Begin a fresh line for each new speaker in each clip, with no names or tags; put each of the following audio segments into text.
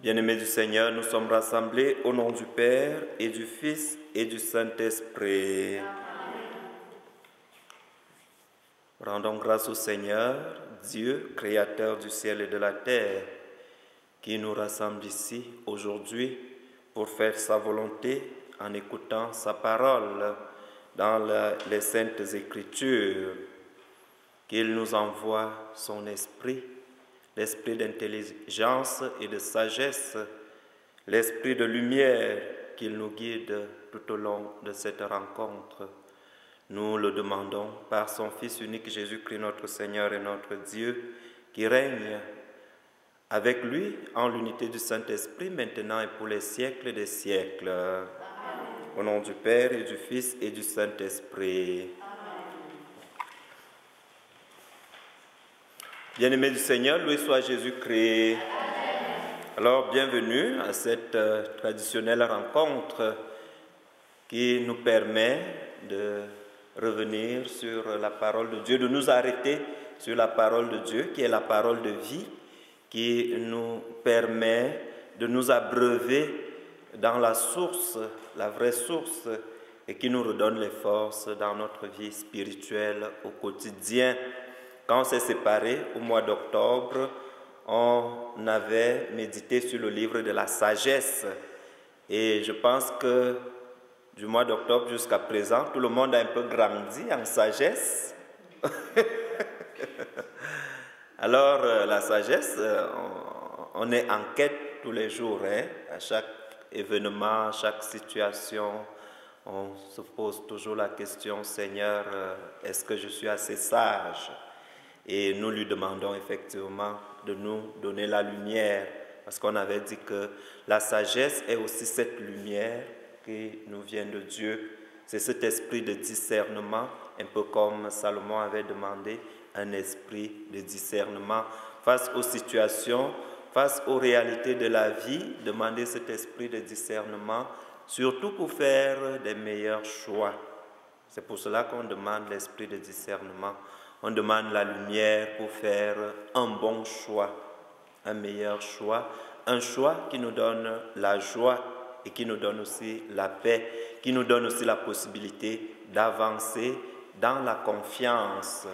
Bien-aimés du Seigneur, nous sommes rassemblés au nom du Père et du Fils et du Saint-Esprit. Rendons grâce au Seigneur, Dieu, Créateur du ciel et de la terre, qui nous rassemble ici aujourd'hui pour faire sa volonté en écoutant sa parole dans les Saintes Écritures, qu'il nous envoie son esprit, l'esprit d'intelligence et de sagesse, l'esprit de lumière, qu'il nous guide tout au long de cette rencontre. Nous le demandons par son Fils unique Jésus-Christ, notre Seigneur et notre Dieu, qui règne avec lui en l'unité du Saint-Esprit, maintenant et pour les siècles des siècles. Amen. Au nom du Père et du Fils et du Saint-Esprit. Bien-aimés du Seigneur, loué soit Jésus-Christ. Alors, bienvenue à cette traditionnelle rencontre qui nous permet de revenir sur la parole de Dieu, de nous arrêter sur la parole de Dieu, qui est la parole de vie, qui nous permet de nous abreuver dans la source, la vraie source, et qui nous redonne les forces dans notre vie spirituelle au quotidien. Quand on s'est séparés au mois d'octobre, on avait médité sur le livre de la sagesse. Et je pense que du mois d'octobre jusqu'à présent, tout le monde a un peu grandi en sagesse. Alors, la sagesse, on est en quête tous les jours, hein? À chaque événement, à chaque situation, on se pose toujours la question, Seigneur, est-ce que je suis assez sage? Et nous lui demandons effectivement de nous donner la lumière, parce qu'on avait dit que la sagesse est aussi cette lumière qui nous vient de Dieu. C'est cet esprit de discernement, un peu comme Salomon avait demandé, un esprit de discernement face aux situations, face aux réalités de la vie, demander cet esprit de discernement, surtout pour faire des meilleurs choix. C'est pour cela qu'on demande l'esprit de discernement. On demande la lumière pour faire un bon choix, un meilleur choix, un choix qui nous donne la joie et qui nous donne aussi la paix, qui nous donne aussi la possibilité d'avancer dans la confiance.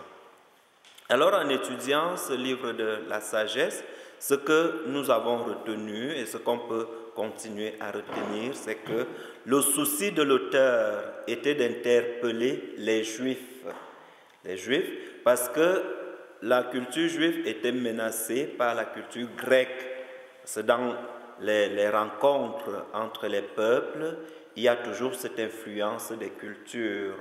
Alors, en étudiant ce livre de la sagesse, ce que nous avons retenu et ce qu'on peut continuer à retenir, c'est que le souci de l'auteur était d'interpeller les Juifs. Les Juifs, parce que la culture juive était menacée par la culture grecque. C'est dans les rencontres entre les peuples, il y a toujours cette influence des cultures.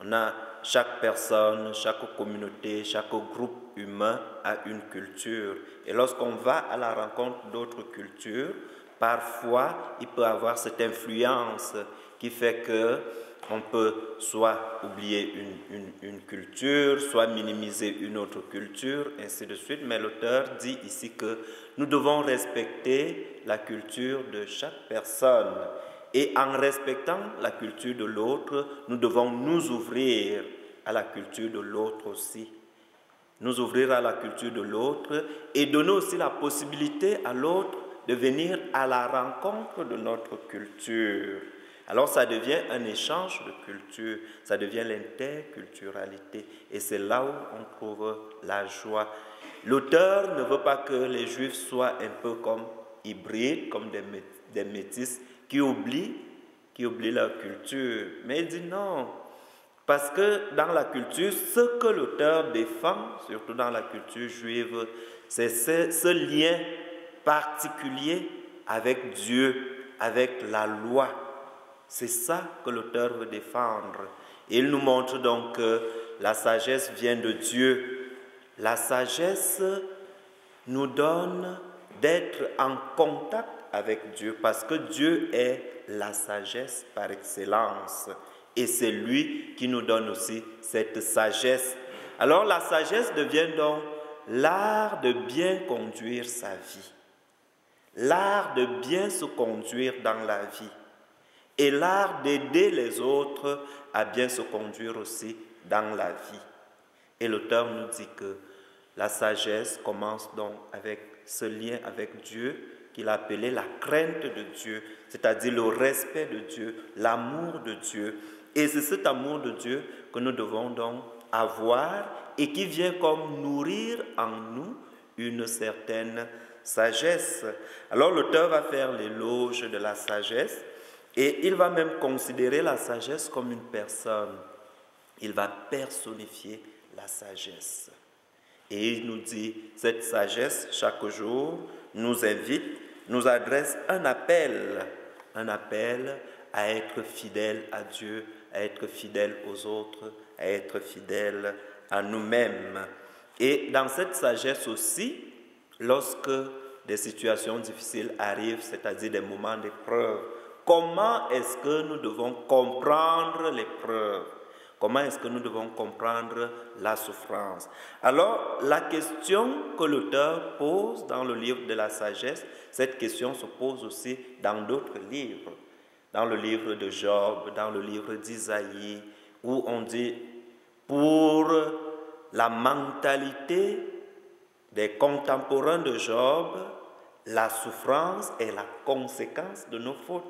On a chaque personne, chaque communauté, chaque groupe humain a une culture. Et lorsqu'on va à la rencontre d'autres cultures, parfois il peut y avoir cette influence qui fait que on peut soit oublier une culture, soit minimiser une autre culture, ainsi de suite. Mais l'auteur dit ici que nous devons respecter la culture de chaque personne. Et en respectant la culture de l'autre, nous devons nous ouvrir à la culture de l'autre aussi. Nous ouvrir à la culture de l'autre et donner aussi la possibilité à l'autre de venir à la rencontre de notre culture. Alors ça devient un échange de culture, ça devient l'interculturalité. Et c'est là où on trouve la joie. L'auteur ne veut pas que les Juifs soient un peu comme hybrides, comme des métis, qui oublient leur culture. Mais il dit non, parce que dans la culture, ce que l'auteur défend, surtout dans la culture juive, c'est ce lien particulier avec Dieu, avec la loi. C'est ça que l'auteur veut défendre. Et il nous montre donc que la sagesse vient de Dieu. La sagesse nous donne d'être en contact avec Dieu, parce que Dieu est la sagesse par excellence. Et c'est lui qui nous donne aussi cette sagesse. Alors la sagesse devient donc l'art de bien conduire sa vie. L'art de bien se conduire dans la vie. Et l'art d'aider les autres à bien se conduire aussi dans la vie. Et l'auteur nous dit que la sagesse commence donc avec ce lien avec Dieu qu'il a appelé la crainte de Dieu, c'est-à-dire le respect de Dieu, l'amour de Dieu. Et c'est cet amour de Dieu que nous devons donc avoir et qui vient comme nourrir en nous une certaine sagesse. Alors l'auteur va faire l'éloge de la sagesse et il va même considérer la sagesse comme une personne. Il va personnifier la sagesse. Et il nous dit, cette sagesse, chaque jour, nous invite, nous adresse un appel à être fidèle à Dieu, à être fidèle aux autres, à être fidèle à nous-mêmes. Et dans cette sagesse aussi, lorsque des situations difficiles arrivent, c'est-à-dire des moments d'épreuve, comment est-ce que nous devons comprendre l'épreuve? Comment est-ce que nous devons comprendre la souffrance? Alors, la question que l'auteur pose dans le livre de la sagesse, cette question se pose aussi dans d'autres livres. Dans le livre de Job, dans le livre d'Isaïe, où on dit, pour la mentalité des contemporains de Job, la souffrance est la conséquence de nos fautes.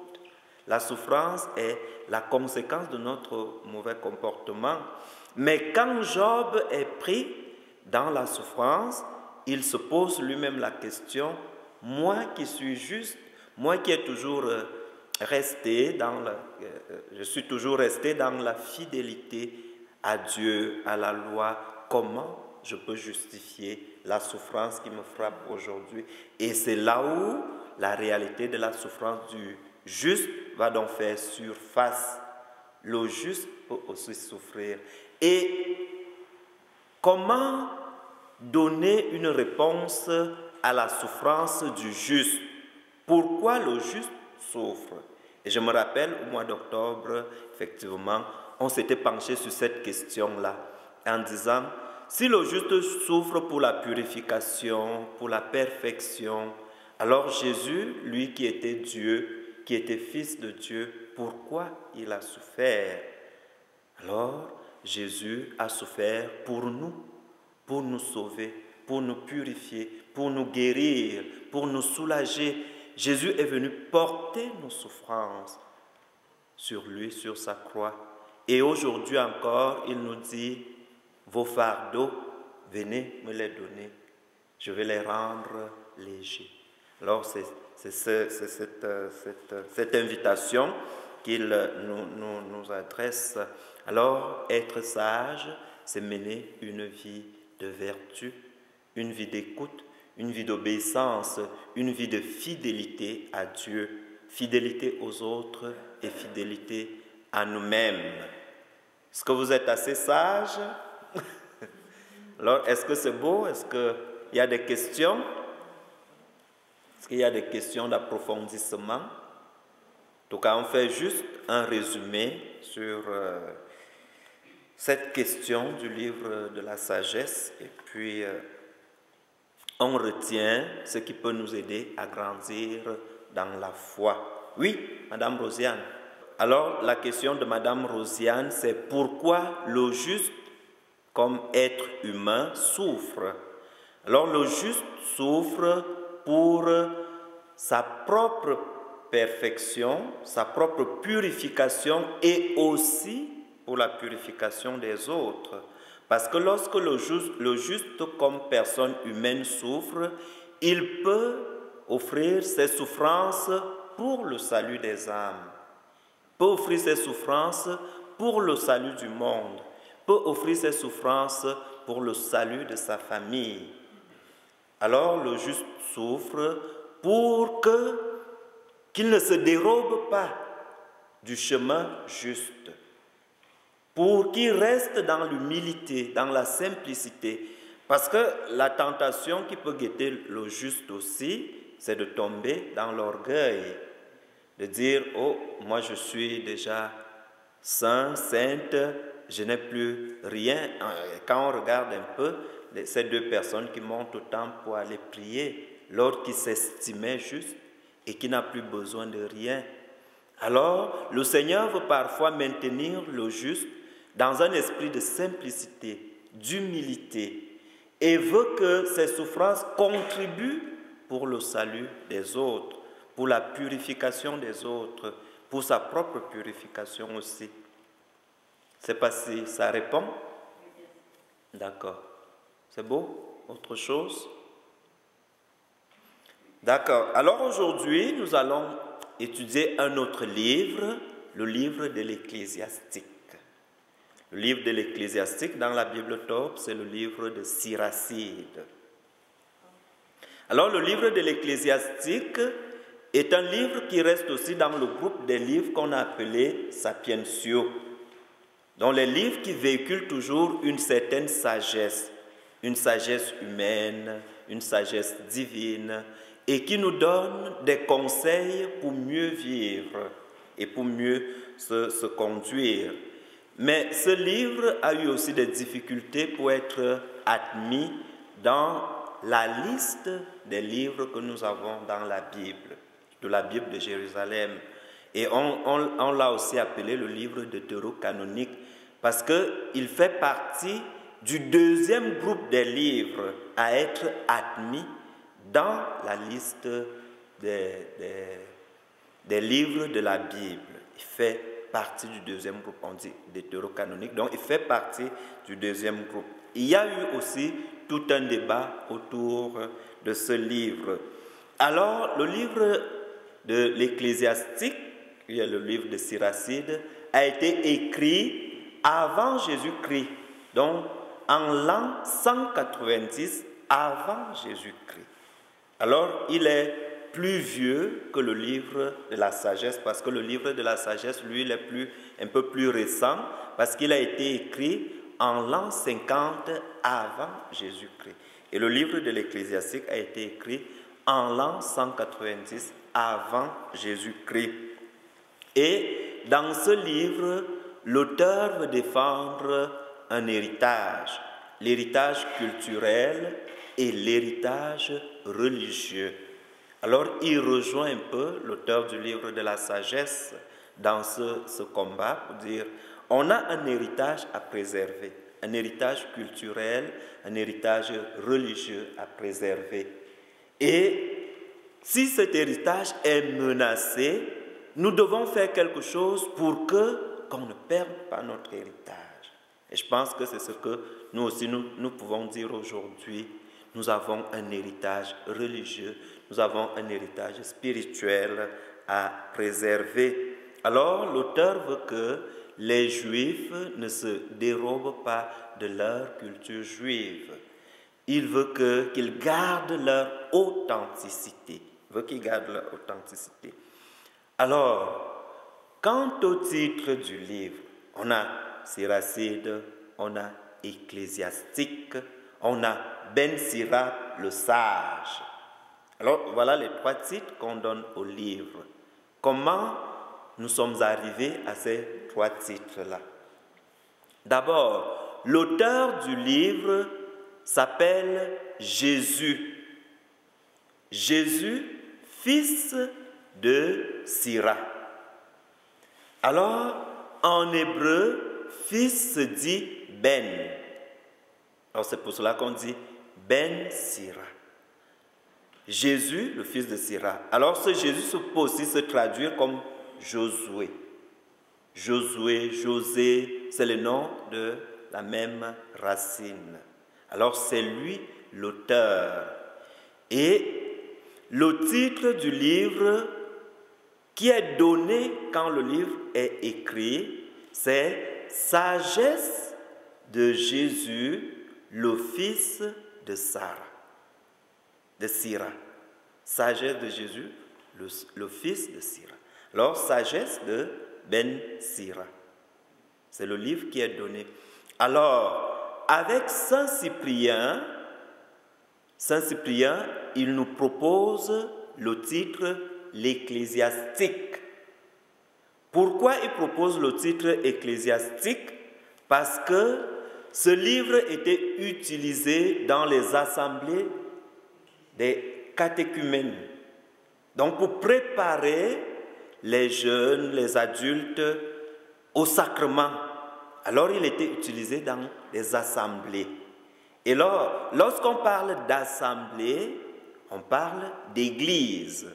La souffrance est la conséquence de notre mauvais comportement. Mais quand Job est pris dans la souffrance, il se pose lui-même la question, moi qui suis juste, moi qui ai toujours je suis toujours resté dans la fidélité à Dieu, à la loi, comment je peux justifier la souffrance qui me frappe aujourd'hui? Et c'est là où la réalité de la souffrance du juste va donc faire surface. Le juste peut aussi souffrir. Et comment donner une réponse à la souffrance du juste? Pourquoi le juste souffre? Et je me rappelle, au mois d'octobre, effectivement, on s'était penché sur cette question-là, en disant, si le juste souffre pour la purification, pour la perfection, alors Jésus, lui qui était Dieu, qui était fils de Dieu, pourquoi il a souffert? Alors, Jésus a souffert pour nous sauver, pour nous purifier, pour nous guérir, pour nous soulager. Jésus est venu porter nos souffrances sur lui, sur sa croix. Et aujourd'hui encore, il nous dit, vos fardeaux, venez me les donner. Je vais les rendre légers. Alors, c'est cette invitation qu'il nous adresse. Alors, être sage, c'est mener une vie de vertu, une vie d'écoute, une vie d'obéissance, une vie de fidélité à Dieu, fidélité aux autres et fidélité à nous-mêmes. Est-ce que vous êtes assez sage? Alors, est-ce que c'est beau? Est-ce qu'il y a des questions? Est-ce qu'il y a des questions d'approfondissement? En tout cas, on fait juste un résumé sur cette question du livre de la sagesse et puis on retient ce qui peut nous aider à grandir dans la foi. Oui, Madame Rosiane. Alors, la question de Madame Rosiane, c'est pourquoi le juste, comme être humain, souffre. Alors, le juste souffre pour sa propre perfection, sa propre purification et aussi pour la purification des autres. Parce que lorsque le juste comme personne humaine souffre, il peut offrir ses souffrances pour le salut des âmes, peut offrir ses souffrances pour le salut du monde, peut offrir ses souffrances pour le salut de sa famille. Alors le juste souffre pour qu'il ne se dérobe pas du chemin juste, pour qu'il reste dans l'humilité, dans la simplicité. Parce que la tentation qui peut guetter le juste aussi, c'est de tomber dans l'orgueil, de dire « Oh, moi je suis déjà saint, sainte, je n'ai plus rien. » Quand on regarde un peu, ces deux personnes qui montent au temple pour aller prier, l'autre qui s'estimait juste et qui n'a plus besoin de rien. Alors, le Seigneur veut parfois maintenir le juste dans un esprit de simplicité, d'humilité, et veut que ses souffrances contribuent pour le salut des autres, pour la purification des autres, pour sa propre purification aussi. Je ne sais pas si ça répond. D'accord. C'est beau? Autre chose? D'accord. Alors aujourd'hui, nous allons étudier un autre livre, le livre de l'Ecclésiastique. Le livre de l'Ecclésiastique, dans la Bible Torbe, c'est le livre de Siracide. Alors, le livre de l'Ecclésiastique est un livre qui reste aussi dans le groupe des livres qu'on a appelés sapientiaux, dont les livres qui véhiculent toujours une certaine sagesse, une sagesse humaine, une sagesse divine, et qui nous donnent des conseils pour mieux vivre et pour mieux se conduire. Mais ce livre a eu aussi des difficultés pour être admis dans la liste des livres que nous avons dans la Bible, de la Bible de Jérusalem. Et on l'a aussi appelé le livre de Deutérocanonique parce qu'il fait partie du deuxième groupe des livres à être admis dans la liste des livres de la Bible. Il fait partie du deuxième groupe, on dit deutérocanonique, donc il fait partie du deuxième groupe. Il y a eu aussi tout un débat autour de ce livre. Alors, le livre de l'Ecclésiastique, le livre de Siracide, a été écrit avant Jésus-Christ, donc en l'an 190 avant Jésus-Christ. Alors, il est plus vieux que le livre de la sagesse, parce que le livre de la sagesse, lui, il est un peu plus récent, parce qu'il a été écrit en l'an 50 avant Jésus-Christ. Et le livre de l'Ecclésiastique a été écrit en l'an 190 avant Jésus-Christ. Et dans ce livre, l'auteur veut défendre un héritage, l'héritage culturel et l'héritage religieux. Alors, il rejoint un peu l'auteur du livre de la sagesse dans ce combat pour dire on a un héritage à préserver, un héritage culturel, un héritage religieux à préserver. Et si cet héritage est menacé, nous devons faire quelque chose pour qu'on ne perde pas notre héritage. Et je pense que c'est ce que nous aussi nous pouvons dire aujourd'hui. Nous avons un héritage religieux, nous avons un héritage spirituel à préserver. Alors, l'auteur veut que les Juifs ne se dérobent pas de leur culture juive. Il veut qu'ils gardent leur authenticité. Il veut qu'ils gardent leur authenticité. Alors, quant au titre du livre, on a Siracide, on a Ecclésiastique, on a Ben Sira le sage. Alors, voilà les trois titres qu'on donne au livre. Comment nous sommes arrivés à ces trois titres-là? D'abord, l'auteur du livre s'appelle Jésus. Jésus, fils de Sira. Alors, en hébreu, fils se dit Ben. Alors, c'est pour cela qu'on dit Ben Sira. Jésus, le fils de Sira. Alors, ce Jésus peut aussi se traduire comme Josué. Josué, José, c'est le nom de la même racine. Alors, c'est lui l'auteur. Et le titre du livre qui est donné quand le livre est écrit, c'est Sagesse de Jésus, le fils de Sara, de Sira. Sagesse de Jésus, le fils de Sira. Alors, Sagesse de Ben Sira. C'est le livre qui est donné. Alors, avec Saint Cyprien, il nous propose le titre l'Ecclésiastique. Pourquoi il propose le titre ecclésiastique? Parce que ce livre était utilisé dans les assemblées des catéchumènes. Donc, pour préparer les jeunes, les adultes au sacrement. Alors, il était utilisé dans les assemblées. Et alors, lorsqu'on parle d'assemblée, on parle d'église.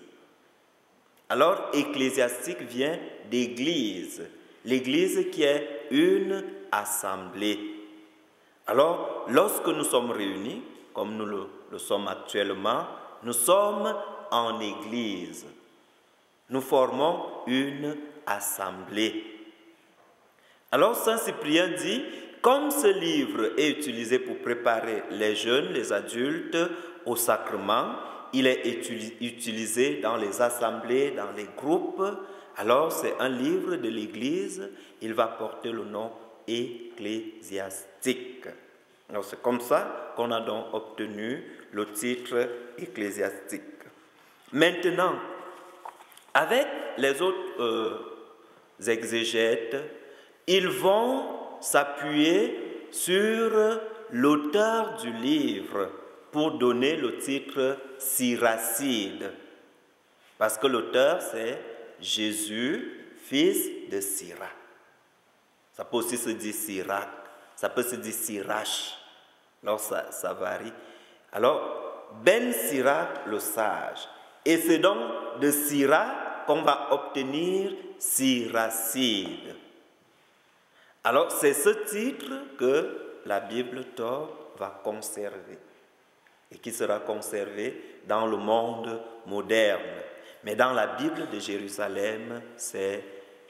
Alors, ecclésiastique vient d'église. L'église qui est une assemblée. Alors, lorsque nous sommes réunis, comme nous le sommes actuellement, nous sommes en église. Nous formons une assemblée. Alors, Saint Cyprien dit, comme ce livre est utilisé pour préparer les jeunes, les adultes au sacrement, il est utilisé dans les assemblées, dans les groupes. Alors, c'est un livre de l'Église. Il va porter le nom ecclésiastique. Alors, c'est comme ça qu'on a donc obtenu le titre ecclésiastique. Maintenant, avec les autres exégètes, ils vont s'appuyer sur l'auteur du livre pour donner le titre Siracide. Parce que l'auteur, c'est Jésus, fils de Sirac. Ça peut aussi se dire Sirac, ça peut se dire Sirach. Alors, ça varie. Alors, Ben Sirac, le sage. Et c'est donc de Sirac qu'on va obtenir Siracide. Alors, c'est ce titre que la Bible Thore va conserver et qui sera conservé dans le monde moderne. Mais dans la Bible de Jérusalem, c'est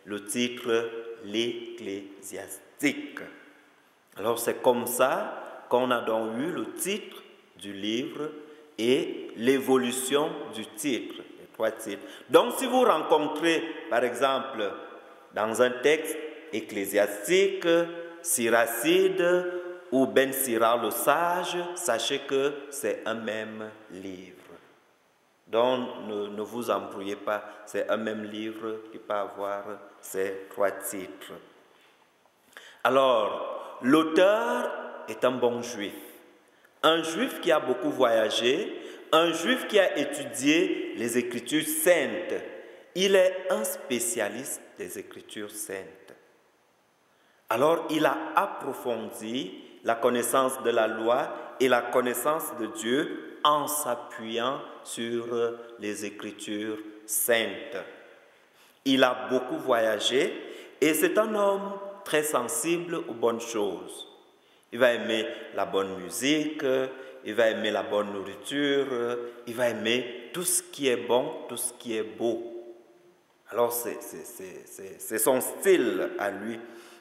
le titre l'Ecclésiastique. Alors, c'est comme ça qu'on a donc eu le titre du livre et l'évolution du titre, les 3 titres. Donc, si vous rencontrez, par exemple, dans un texte ecclésiastique, Siracide ou Ben Sirac le sage, sachez que c'est un même livre. Donc, ne vous embrouillez pas, c'est un même livre qui peut avoir ces 3 titres. Alors, l'auteur est un bon juif. Un juif qui a beaucoup voyagé, un juif qui a étudié les Écritures saintes. Il est un spécialiste des Écritures saintes. Alors, il a approfondi la connaissance de la loi et la connaissance de Dieu en s'appuyant sur les Écritures saintes. Il a beaucoup voyagé et c'est un homme très sensible aux bonnes choses. Il va aimer la bonne musique, il va aimer la bonne nourriture, il va aimer tout ce qui est bon, tout ce qui est beau. Alors, c'est son style à lui.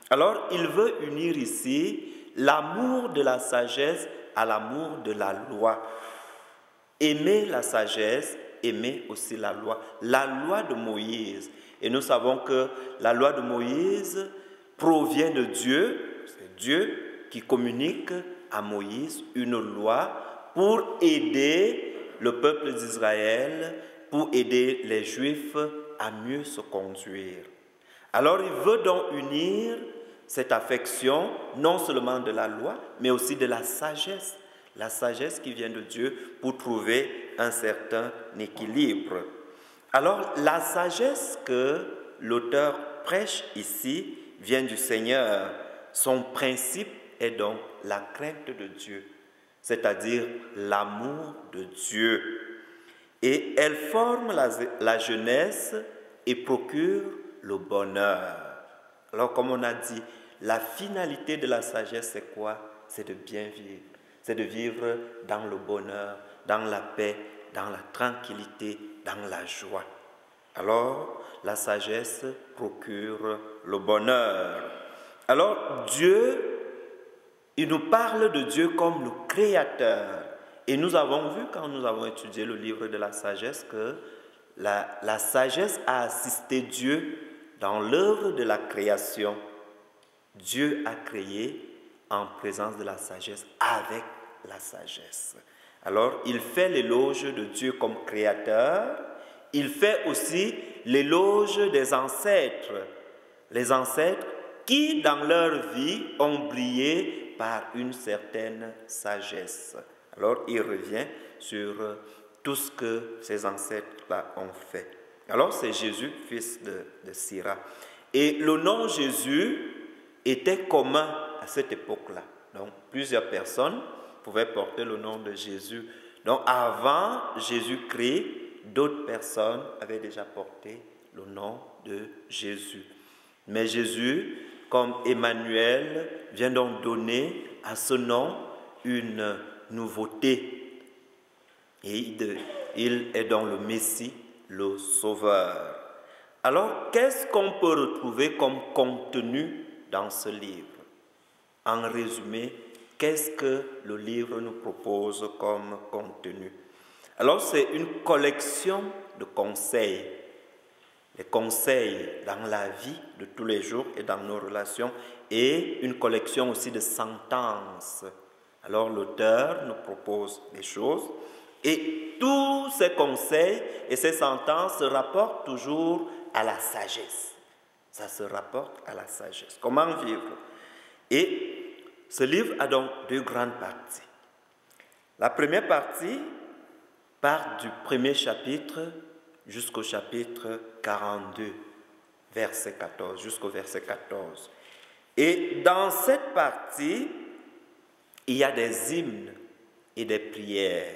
Alors, il veut unir ici l'amour de la sagesse à l'amour de la loi. Aimer la sagesse, aimer aussi la loi de Moïse. Et nous savons que la loi de Moïse provient de Dieu, c'est Dieu qui communique à Moïse une loi pour aider le peuple d'Israël, pour aider les Juifs à mieux se conduire. Alors il veut donc unir cette affection, non seulement de la loi, mais aussi de la sagesse qui vient de Dieu pour trouver un certain équilibre. Alors la sagesse que l'auteur prêche ici vient du Seigneur. Son principe est donc la crainte de Dieu, c'est-à-dire l'amour de Dieu. Et elle forme la jeunesse et procure le bonheur. Alors, comme on a dit, la finalité de la sagesse, c'est quoi? C'est de bien vivre. C'est de vivre dans le bonheur, dans la paix, dans la tranquillité, dans la joie. Alors, la sagesse procure le bonheur. Alors, Dieu, il nous parle de Dieu comme le Créateur. Et nous avons vu, quand nous avons étudié le livre de la sagesse, que la sagesse a assisté Dieu dans l'œuvre de la création. Dieu a créé en présence de la sagesse, avec la sagesse. Alors, il fait l'éloge de Dieu comme créateur. Il fait aussi l'éloge des ancêtres. Les ancêtres qui, dans leur vie, ont brillé par une certaine sagesse. Alors, il revient sur tout ce que ces ancêtres-là ont fait. Alors, c'est Jésus, fils de Sirac. Et le nom Jésus était commun à cette époque-là. Donc, plusieurs personnes pouvaient porter le nom de Jésus. Donc avant Jésus-Christ, d'autres personnes avaient déjà porté le nom de Jésus. Mais Jésus, comme Emmanuel, vient donc donner à ce nom une nouveauté. Et il est donc le Messie, le Sauveur. Alors, qu'est-ce qu'on peut retrouver comme contenu dans ce livre? En résumé, qu'est-ce que le livre nous propose comme contenu? Alors, c'est une collection de conseils. Les conseils dans la vie de tous les jours et dans nos relations, et une collection aussi de sentences. Alors, l'auteur nous propose des choses, et tous ces conseils et ces sentences se rapportent toujours à la sagesse. Ça se rapporte à la sagesse. Comment vivre? Et ce livre a donc deux grandes parties. La première partie part du premier chapitre jusqu'au chapitre 42, verset 14, jusqu'au verset 14. Et dans cette partie, il y a des hymnes et des prières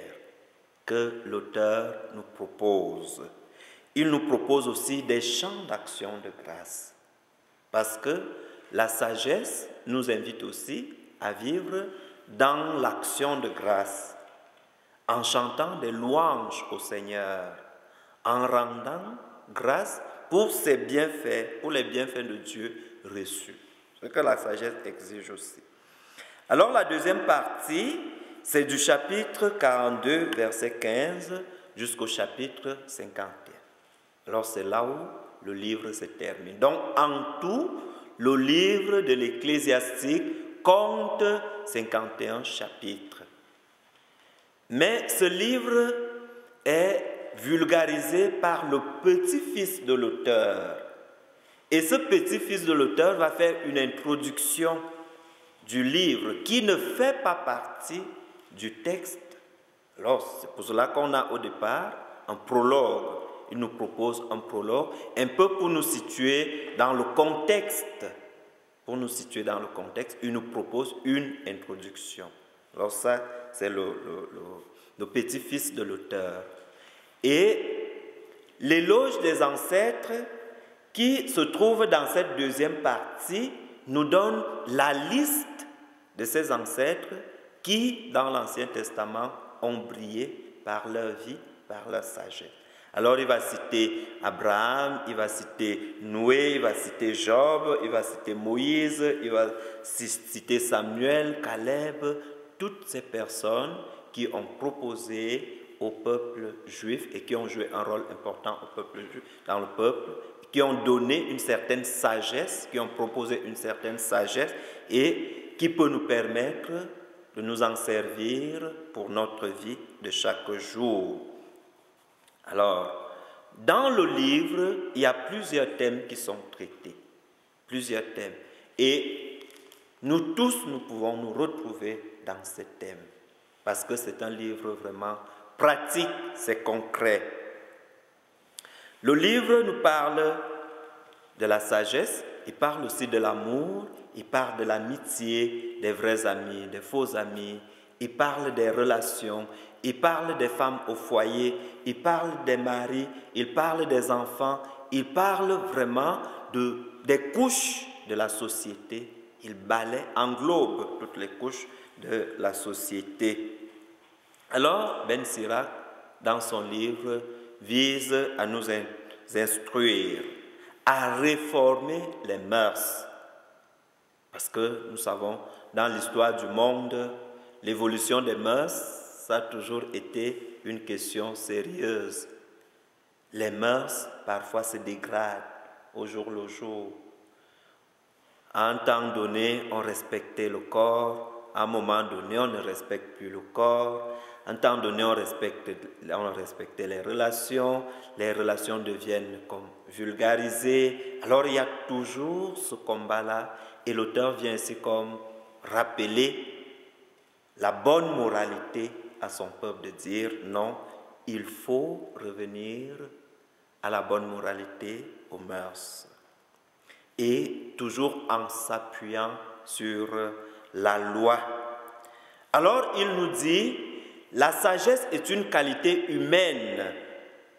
que l'auteur nous propose. Il nous propose aussi des chants d'action de grâce. Parce que la sagesse nous invite aussi à vivre dans l'action de grâce, en chantant des louanges au Seigneur, en rendant grâce pour ses bienfaits, pour les bienfaits de Dieu reçus. Ce que la sagesse exige aussi. Alors la deuxième partie, c'est du chapitre 42, verset 15, jusqu'au chapitre 51. Alors c'est là où le livre se termine. Donc en tout, le livre de l'Ecclésiastique compte 51 chapitres. Mais ce livre est vulgarisé par le petit-fils de l'auteur. Et ce petit-fils de l'auteur va faire une introduction du livre qui ne fait pas partie du texte. Alors, c'est pour cela qu'on a au départ un prologue. Il nous propose un prologue, un peu pour nous situer dans le contexte. Pour nous situer dans le contexte, il nous propose une introduction. Alors ça, c'est le petit-fils de l'auteur. Et l'éloge des ancêtres qui se trouve dans cette deuxième partie nous donne la liste de ces ancêtres qui, dans l'Ancien Testament, ont brillé par leur vie, par leur sagesse. Alors il va citer Abraham, il va citer Noé, il va citer Job, il va citer Moïse, il va citer Samuel, Caleb, toutes ces personnes qui ont proposé au peuple juif et qui ont joué un rôle important au peuple juif, dans le peuple, qui ont donné une certaine sagesse, qui ont proposé une certaine sagesse et qui peut nous permettre de nous en servir pour notre vie de chaque jour. Alors, dans le livre, il y a plusieurs thèmes qui sont traités. Plusieurs thèmes. Et nous tous, nous pouvons nous retrouver dans ces thèmes. Parce que c'est un livre vraiment pratique, c'est concret. Le livre nous parle de la sagesse, il parle aussi de l'amour, il parle de l'amitié, des vrais amis, des faux amis, il parle des relations, il parle des femmes au foyer, il parle des maris, il parle des enfants, il parle vraiment des couches de la société. Il balaie, englobe toutes les couches de la société. Alors, Ben Sira, dans son livre, vise à nous instruire, à réformer les mœurs. Parce que nous savons, dans l'histoire du monde, l'évolution des mœurs, ça a toujours été une question sérieuse. Les mœurs, parfois, se dégradent au jour le jour. À un temps donné, on respectait le corps. À un moment donné, on ne respecte plus le corps. À un temps donné, on respectait les relations deviennent comme vulgarisées. Alors, il y a toujours ce combat-là. Et l'auteur vient ici comme rappeler la bonne moralité à son peuple, de dire non, il faut revenir à la bonne moralité, aux mœurs. Et toujours en s'appuyant sur la loi. Alors il nous dit La sagesse est une qualité humaine,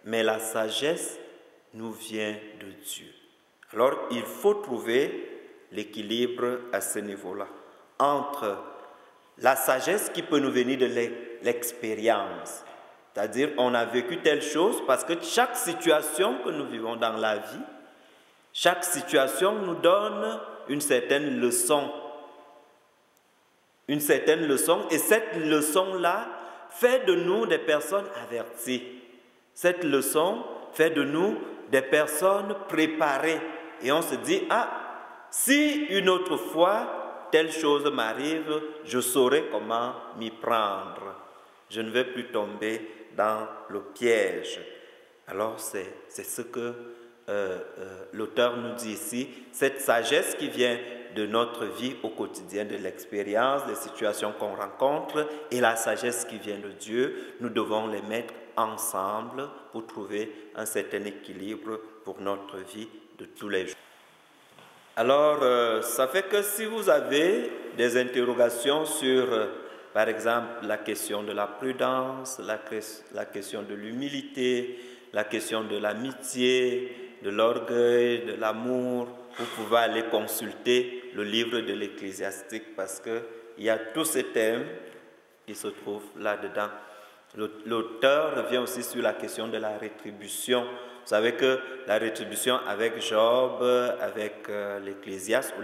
mais la sagesse nous vient de Dieu. Alors, il faut trouver l'équilibre à ce niveau-là, entre la sagesse qui peut nous venir de l'expérience, c'est-à-dire on a vécu telle chose, parce que chaque situation que nous vivons dans la vie, chaque situation nous donne une certaine leçon, et cette leçon-là fait de nous des personnes averties. Cette leçon fait de nous des personnes préparées. Et on se dit, si une autre fois telle chose m'arrive, je saurai comment m'y prendre. Je ne vais plus tomber dans le piège. Alors c'est ce que l'auteur nous dit ici, cette sagesse qui vient de notre vie au quotidien, de l'expérience, des situations qu'on rencontre, et la sagesse qui vient de Dieu, nous devons les mettre ensemble pour trouver un certain équilibre pour notre vie de tous les jours. Alors, ça fait que si vous avez des interrogations sur, par exemple, la question de la prudence, la question de l'humilité, la question de l'amitié, de l'orgueil, de l'amour, vous pouvez aller consulter le livre de l'Ecclésiastique parce qu'il y a tous ces thèmes qui se trouvent là-dedans. L'auteur revient aussi sur la question de la rétribution. Vous savez que la rétribution avec Job, avec l'Ecclésiaste ou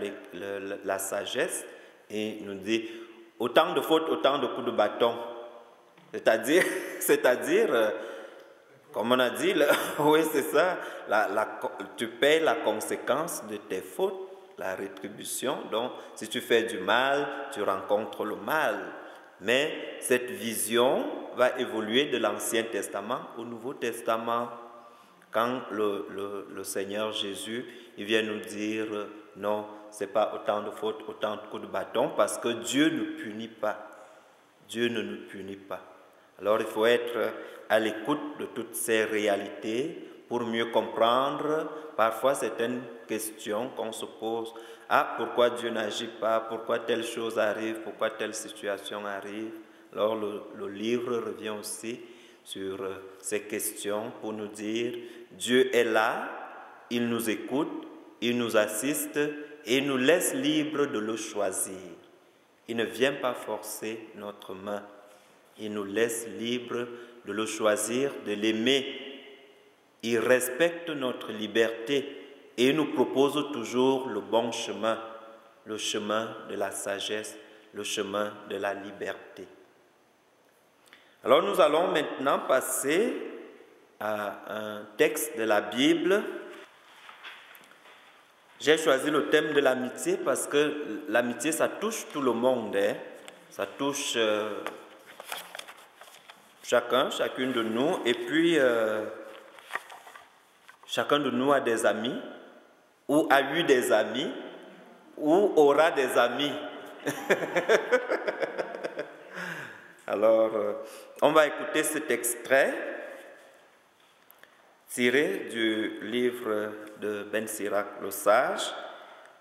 la sagesse, et il nous dit autant de fautes, autant de coups de bâton. C'est-à-dire, comme on a dit, oui c'est ça, tu payes la conséquence de tes fautes, la rétribution. Donc, si tu fais du mal, tu rencontres le mal. Mais cette vision va évoluer de l'Ancien Testament au Nouveau Testament. Quand le Seigneur Jésus, il vient nous dire non, ce n'est pas autant de fautes, autant de coups de bâton, parce que Dieu ne punit pas. Dieu ne nous punit pas. Alors il faut être à l'écoute de toutes ces réalités pour mieux comprendre parfois certaines questions qu'on se pose. Pourquoi Dieu n'agit pas? Pourquoi telle chose arrive? Pourquoi telle situation arrive? Alors le livre revient aussi sur ces questions pour nous dire Dieu est là, il nous écoute, il nous assiste et il nous laisse libres de le choisir. Il ne vient pas forcer notre main, il nous laisse libres de le choisir, de l'aimer. Il respecte notre liberté et il nous propose toujours le bon chemin, le chemin de la sagesse, le chemin de la liberté. Alors nous allons maintenant passer à un texte de la Bible. J'ai choisi le thème de l'amitié parce que l'amitié, ça touche tout le monde. Ça touche chacune de nous. Et puis, chacun de nous a des amis, ou a eu des amis, ou aura des amis. Alors, on va écouter cet extrait tiré du livre de Ben Sirach le Sage,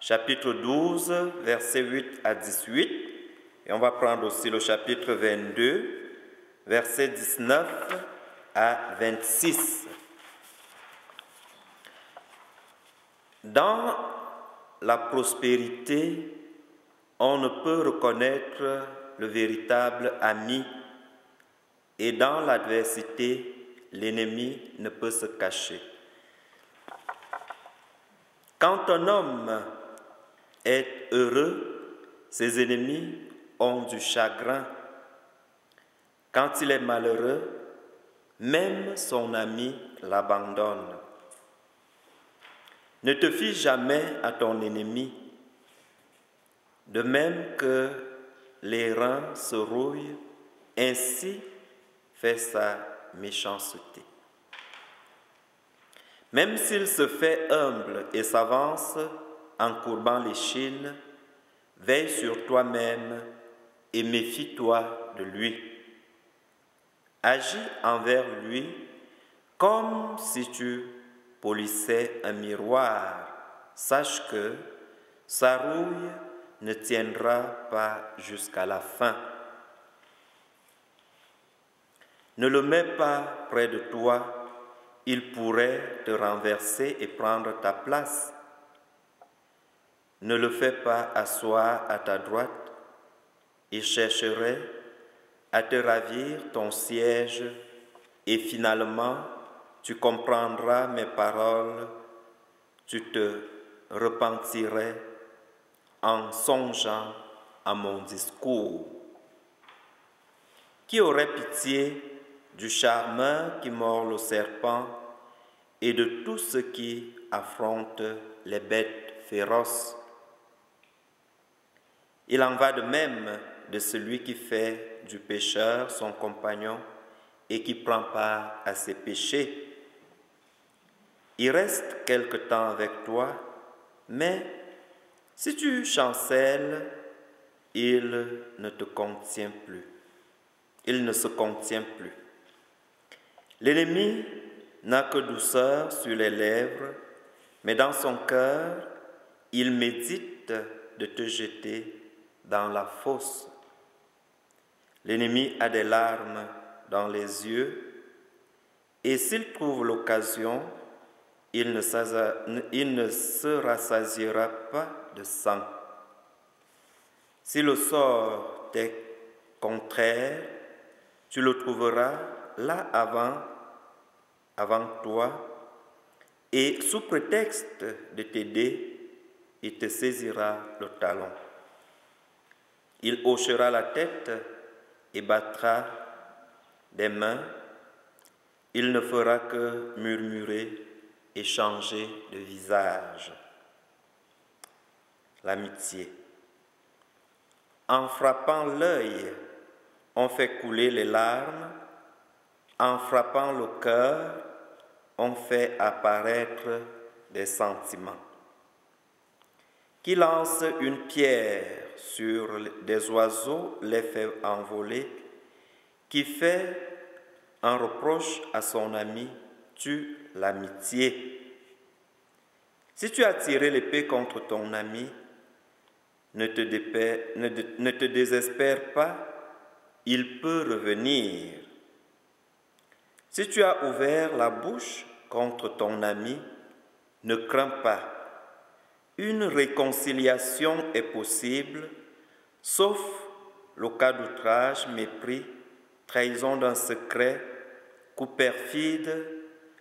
chapitre 12, versets 8 à 18. Et on va prendre aussi le chapitre 22, versets 19 à 26. Dans la prospérité, on ne peut reconnaître le véritable ami, et dans l'adversité, l'ennemi ne peut se cacher. Quand un homme est heureux, ses ennemis ont du chagrin. Quand il est malheureux, même son ami l'abandonne. Ne te fie jamais à ton ennemi, de même que les reins se rouillent, ainsi fait sa méchanceté. Même s'il se fait humble et s'avance en courbant l'échine, veille sur toi-même et méfie-toi de lui. Agis envers lui comme si tu polissais un miroir. Sache que sa rouille ne tiendra pas jusqu'à la fin. Ne le mets pas près de toi, il pourrait te renverser et prendre ta place. Ne le fais pas asseoir à ta droite, il chercherait à te ravir ton siège et finalement tu comprendras mes paroles, tu te repentirais en songeant à mon discours. Qui aurait pitié du charmeur qui mord le serpent et de tous ceux qui affrontent les bêtes féroces? Il en va de même de celui qui fait du pécheur son compagnon et qui prend part à ses péchés. Il reste quelque temps avec toi, mais si tu chancelles, il ne te contient plus. Il ne se contient plus. L'ennemi n'a que douceur sur les lèvres, mais dans son cœur, il médite de te jeter dans la fosse. L'ennemi a des larmes dans les yeux, et s'il trouve l'occasion, il ne se rassasiera pas de sang. Si le sort t'est contraire, tu le trouveras là avant toi, et sous prétexte de t'aider, il te saisira le talon. Il hochera la tête et battra des mains. Il ne fera que murmurer et changer de visage. L'amitié. En frappant l'œil, on fait couler les larmes. En frappant le cœur, on fait apparaître des sentiments. Qui lance une pierre sur des oiseaux les fait envoler, qui fait un reproche à son ami, tue l'amitié. Si tu as tiré l'épée contre ton ami, ne te désespère pas, il peut revenir. Si tu as ouvert la bouche contre ton ami, ne crains pas. Une réconciliation est possible, sauf le cas d'outrage, mépris, trahison d'un secret, coup perfide,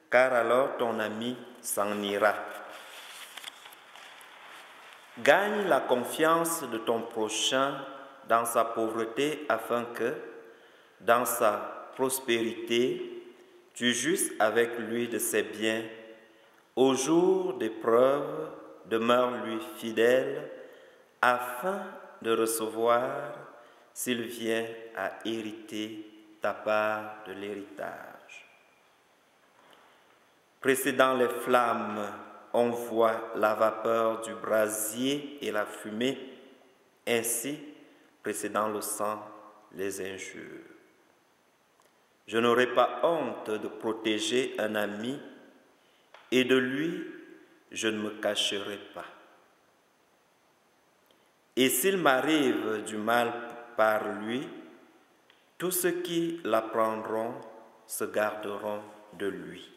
car alors ton ami s'en ira. Gagne la confiance de ton prochain dans sa pauvreté afin que, dans sa prospérité, tu jouisses avec lui de ses biens. Au jour d'épreuve, demeure-lui fidèle afin de recevoir, s'il vient à hériter, ta part de l'héritage. Précédant les flammes, on voit la vapeur du brasier et la fumée. Ainsi, précédant le sang, les injures. Je n'aurai pas honte de protéger un ami et de lui, je ne me cacherai pas. Et s'il m'arrive du mal par lui, tous ceux qui l'apprendront se garderont de lui.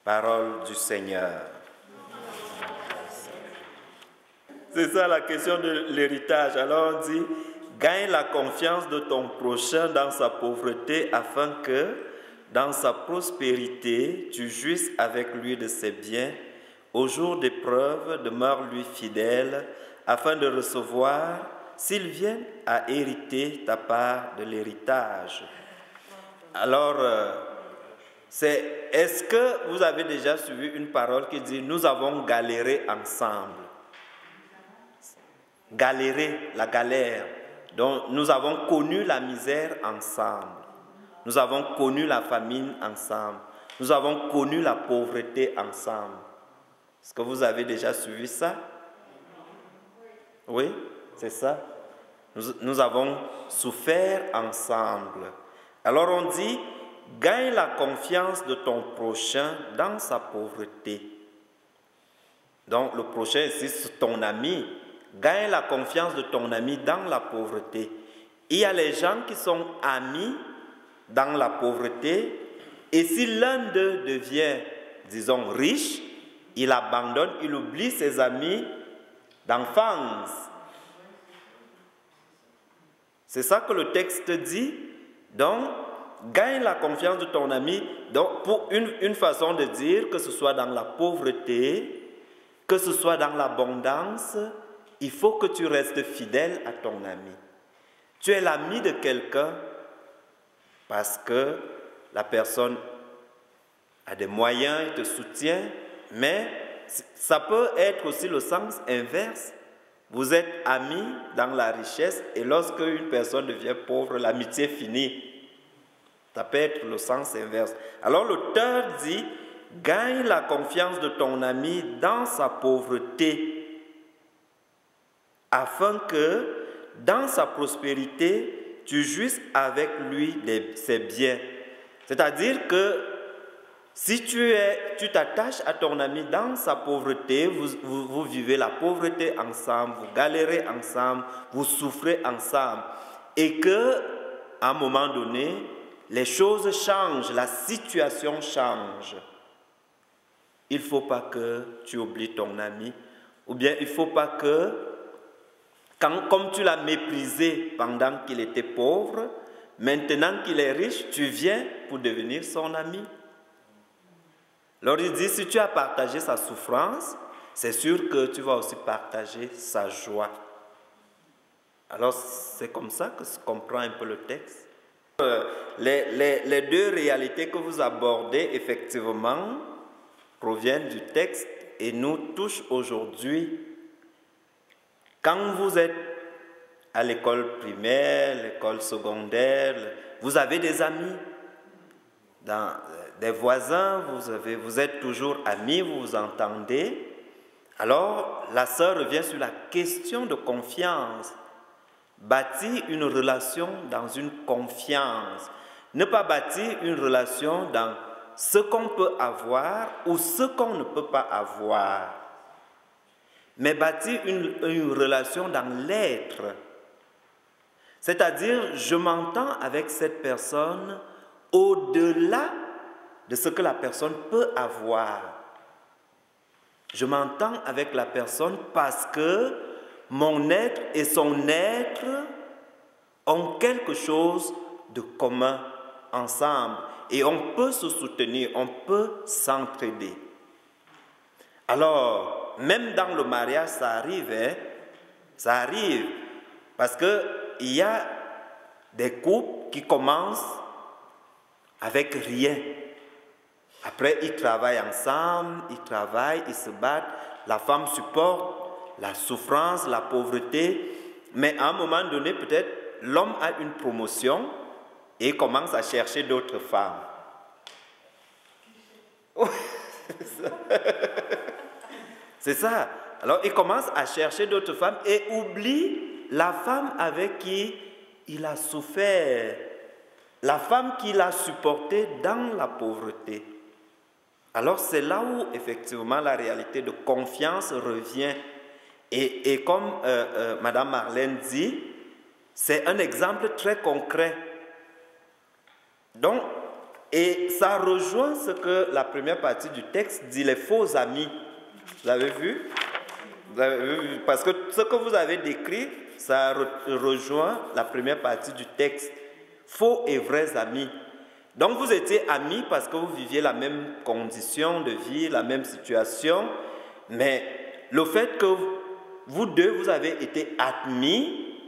Parole du Seigneur. C'est ça la question de l'héritage. Alors on dit, gagne la confiance de ton prochain dans sa pauvreté afin que, dans sa prospérité, tu jouisses avec lui de ses biens. Au jour d'épreuve, demeure-lui fidèle afin de recevoir, s'il vient à hériter, ta part de l'héritage. Alors, est-ce que vous avez déjà suivi une parole qui dit « Nous avons galéré ensemble ». Galérer, la galère. Donc, nous avons connu la misère ensemble. Nous avons connu la famine ensemble. Nous avons connu la pauvreté ensemble. Est-ce que vous avez déjà suivi ça? Oui, c'est ça. Nous avons souffert ensemble. Alors on dit, gagne la confiance de ton prochain dans sa pauvreté. Donc le prochain, c'est ton ami. Gagne la confiance de ton ami dans la pauvreté. Il y a les gens qui sont amis dans la pauvreté, et si l'un d'eux devient, disons, riche, il abandonne, il oublie ses amis d'enfance. C'est ça que le texte dit. Donc, gagne la confiance de ton ami. Donc, pour une façon de dire, que ce soit dans la pauvreté, que ce soit dans l'abondance, il faut que tu restes fidèle à ton ami. Tu es l'ami de quelqu'un parce que la personne a des moyens, il te soutient, mais ça peut être aussi le sens inverse. Vous êtes amis dans la richesse et lorsque une personne devient pauvre, l'amitié finit. Ça peut être le sens inverse. Alors l'auteur dit, gagne la confiance de ton ami dans sa pauvreté, afin que dans sa prospérité, tu jouisses avec lui de ses biens. C'est-à-dire que si tu t'attaches à ton ami dans sa pauvreté, vous vivez la pauvreté ensemble, vous galérez ensemble, vous souffrez ensemble, et que à un moment donné, les choses changent, la situation change. Il ne faut pas que tu oublies ton ami, ou bien il ne faut pas que, comme tu l'as méprisé pendant qu'il était pauvre, maintenant qu'il est riche, tu viens pour devenir son ami. Alors il dit, si tu as partagé sa souffrance, c'est sûr que tu vas aussi partager sa joie. Alors c'est comme ça que se comprend un peu le texte. Les deux réalités que vous abordez, effectivement, proviennent du texte et nous touchent aujourd'hui. Quand vous êtes à l'école primaire, l'école secondaire, vous avez des amis, des voisins, vous êtes toujours amis, vous vous entendez. Alors, la sœur revient sur la question de confiance. Bâtir une relation dans une confiance. Ne pas bâtir une relation dans ce qu'on peut avoir ou ce qu'on ne peut pas avoir. Mais bâtir une relation dans l'être. C'est-à-dire, je m'entends avec cette personne au-delà de ce que la personne peut avoir. Je m'entends avec la personne parce que mon être et son être ont quelque chose de commun ensemble. Et on peut se soutenir, on peut s'entraider. Alors, même dans le mariage, ça arrive, hein? Ça arrive. Parce qu'il y a des couples qui commencent avec rien. Après, ils travaillent ensemble, ils se battent. La femme supporte la souffrance, la pauvreté. Mais à un moment donné, peut-être, l'homme a une promotion et commence à chercher d'autres femmes. C'est ça. Alors, il commence à chercher d'autres femmes et oublie la femme avec qui il a souffert, la femme qu'il a supportée dans la pauvreté. Alors, c'est là où, effectivement, la réalité de confiance revient. Et comme Madame Marlène dit, c'est un exemple très concret. Donc, et ça rejoint ce que la première partie du texte dit, les faux amis. Vous avez vu? Parce que ce que vous avez décrit, ça rejoint la première partie du texte. Faux et vrais amis. Donc vous étiez amis parce que vous viviez la même condition de vie, la même situation, mais le fait que vous deux, vous avez été admis,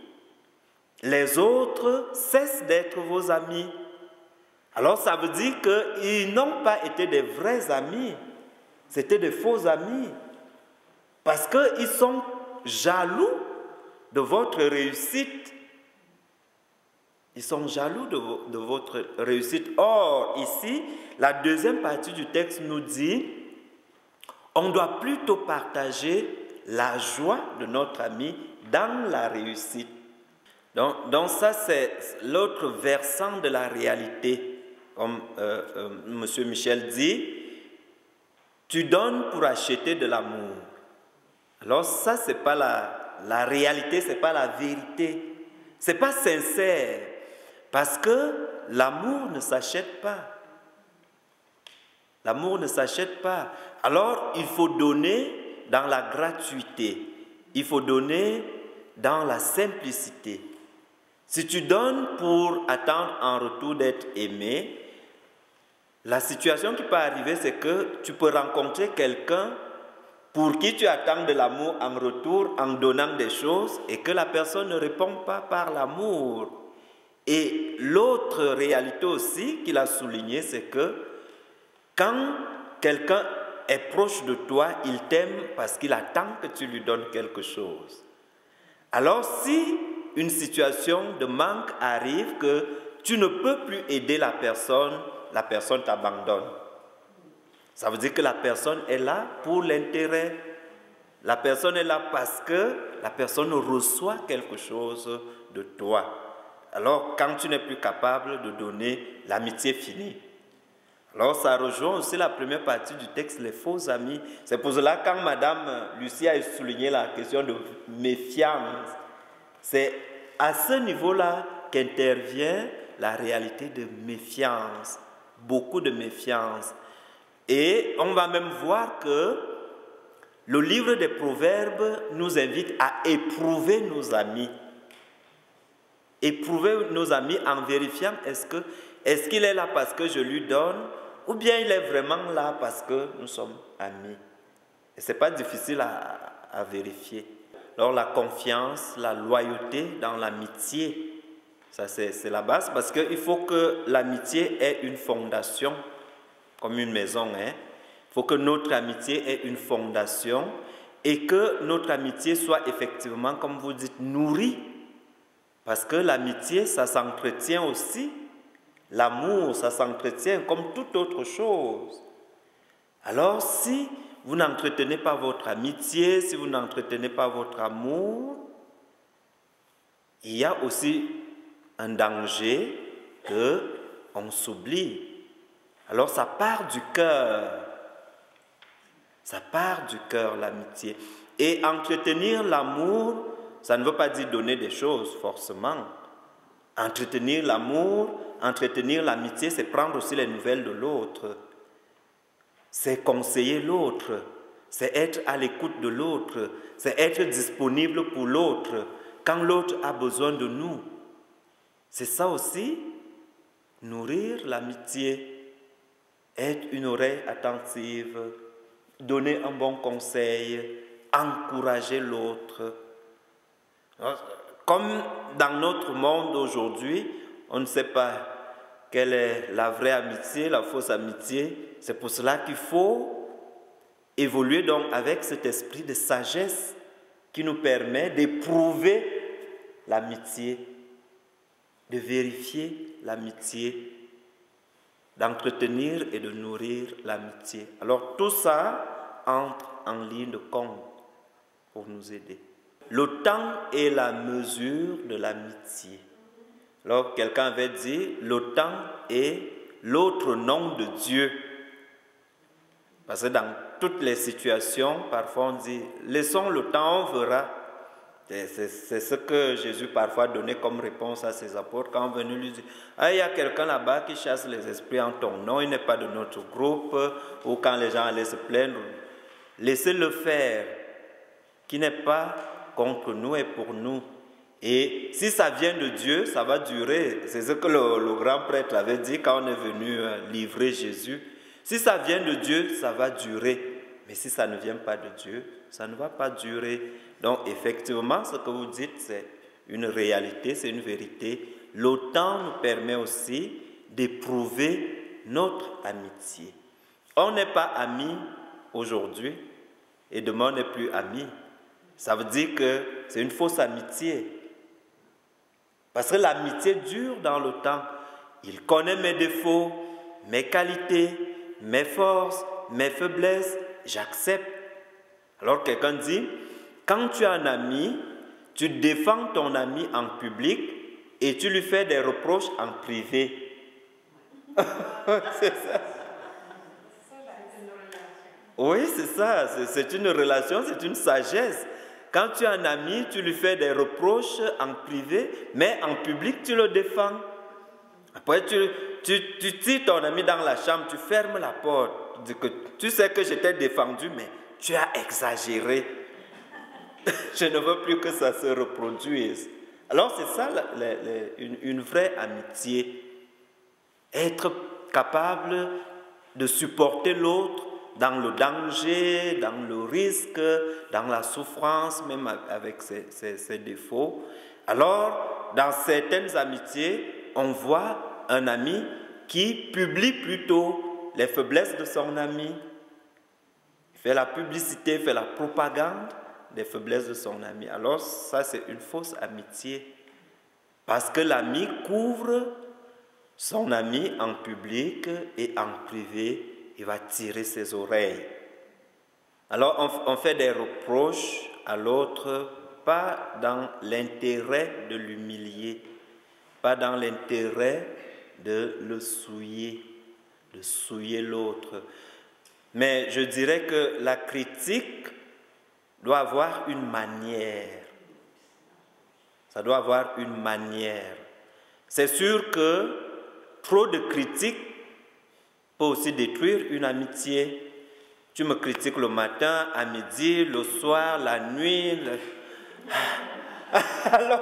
les autres cessent d'être vos amis. Alors ça veut dire qu'ils n'ont pas été des vrais amis, c'était des faux amis. Parce qu'ils sont jaloux de votre réussite. Ils sont jaloux de votre réussite. Or, ici, la deuxième partie du texte nous dit, on doit plutôt partager la joie de notre ami dans la réussite. Donc ça, c'est l'autre versant de la réalité. Comme M. Michel dit, tu donnes pour acheter de l'amour. Alors ça, ce n'est pas la réalité, ce n'est pas la vérité. Ce n'est pas sincère. Parce que l'amour ne s'achète pas. L'amour ne s'achète pas. Alors, il faut donner dans la gratuité. Il faut donner dans la simplicité. Si tu donnes pour attendre en retour d'être aimé, la situation qui peut arriver, c'est que tu peux rencontrer quelqu'un pour qui tu attends de l'amour en retour en donnant des choses et que la personne ne répond pas par l'amour. Et l'autre réalité aussi qu'il a souligné, c'est que quand quelqu'un est proche de toi, il t'aime parce qu'il attend que tu lui donnes quelque chose. Alors si une situation de manque arrive, que tu ne peux plus aider la personne t'abandonne. Ça veut dire que la personne est là pour l'intérêt. La personne est là parce que la personne reçoit quelque chose de toi. Alors, quand tu n'es plus capable de donner, l'amitié finit. Alors, ça rejoint aussi la première partie du texte, les faux amis. C'est pour cela, quand Madame Lucie a souligné la question de méfiance, c'est à ce niveau-là qu'intervient la réalité de méfiance. Beaucoup de méfiance. Et on va même voir que le livre des Proverbes nous invite à éprouver nos amis. Éprouver nos amis en vérifiant est-ce qu'il est là parce que je lui donne ou bien il est vraiment là parce que nous sommes amis. Et ce n'est pas difficile à vérifier. Alors la confiance, la loyauté dans l'amitié, ça c'est la base parce qu'il faut que l'amitié ait une fondation, comme une maison. Il faut que notre amitié ait une fondation et que notre amitié soit effectivement, comme vous dites, nourrie. Parce que l'amitié, ça s'entretient aussi. L'amour, ça s'entretient comme toute autre chose. Alors, si vous n'entretenez pas votre amitié, si vous n'entretenez pas votre amour, il y a aussi un danger qu'on s'oublie. Alors, ça part du cœur. Ça part du cœur, l'amitié. Et entretenir l'amour, ça ne veut pas dire donner des choses, forcément. Entretenir l'amour, entretenir l'amitié, c'est prendre aussi les nouvelles de l'autre. C'est conseiller l'autre. C'est être à l'écoute de l'autre. C'est être disponible pour l'autre quand l'autre a besoin de nous. C'est ça aussi, nourrir l'amitié, être une oreille attentive, donner un bon conseil, encourager l'autre. Comme dans notre monde aujourd'hui, on ne sait pas quelle est la vraie amitié, la fausse amitié. C'est pour cela qu'il faut évoluer donc avec cet esprit de sagesse qui nous permet d'éprouver l'amitié, de vérifier l'amitié, d'entretenir et de nourrir l'amitié. Alors tout ça entre en ligne de compte pour nous aider. Le temps est la mesure de l'amitié. Alors quelqu'un avait dit, le temps est l'autre nom de Dieu. Parce que dans toutes les situations, parfois on dit, laissons le temps, on verra. C'est ce que Jésus parfois donnait comme réponse à ses apôtres quand on venait lui dire, il y a quelqu'un là-bas qui chasse les esprits en ton nom, il n'est pas de notre groupe, ou quand les gens allaient se plaindre, laissez-le faire, qui n'est pas contre nous et pour nous. Et si ça vient de Dieu, ça va durer. C'est ce que le grand prêtre avait dit quand on est venu livrer Jésus. Si ça vient de Dieu, ça va durer. Mais si ça ne vient pas de Dieu, ça ne va pas durer. Donc effectivement, ce que vous dites, c'est une réalité, c'est une vérité. Le temps nous permet aussi d'éprouver notre amitié. On n'est pas amis aujourd'hui et demain on n'est plus amis. Ça veut dire que c'est une fausse amitié. Parce que l'amitié dure dans le temps. Il connaît mes défauts, mes qualités, mes forces, mes faiblesses. J'accepte. Alors quelqu'un dit, quand tu as un ami, tu défends ton ami en public et tu lui fais des reproches en privé. C'est ça. Oui, c'est ça. C'est une relation, c'est une sagesse. Quand tu as un ami, tu lui fais des reproches en privé, mais en public, tu le défends. Après, tu tires ton ami dans la chambre, tu fermes la porte. Tu dis que tu sais que je t'ai défendu, mais tu as exagéré. Je ne veux plus que ça se reproduise. Alors c'est ça une vraie amitié. Être capable de supporter l'autre dans le danger, dans le risque, dans la souffrance, même avec ses défauts. Alors, dans certaines amitiés, on voit un ami qui publie plutôt les faiblesses de son ami, fait la publicité, fait la propagande des faiblesses de son ami. Alors ça, c'est une fausse amitié. Parce que l'ami couvre son ami en public et en privé, il va tirer ses oreilles. Alors on fait des reproches à l'autre, pas dans l'intérêt de l'humilier, pas dans l'intérêt de le souiller, de souiller l'autre. Mais je dirais que la critique doit avoir une manière. Ça doit avoir une manière. C'est sûr que trop de critiques peut aussi détruire une amitié. Tu me critiques le matin, à midi, le soir, la nuit. Alors,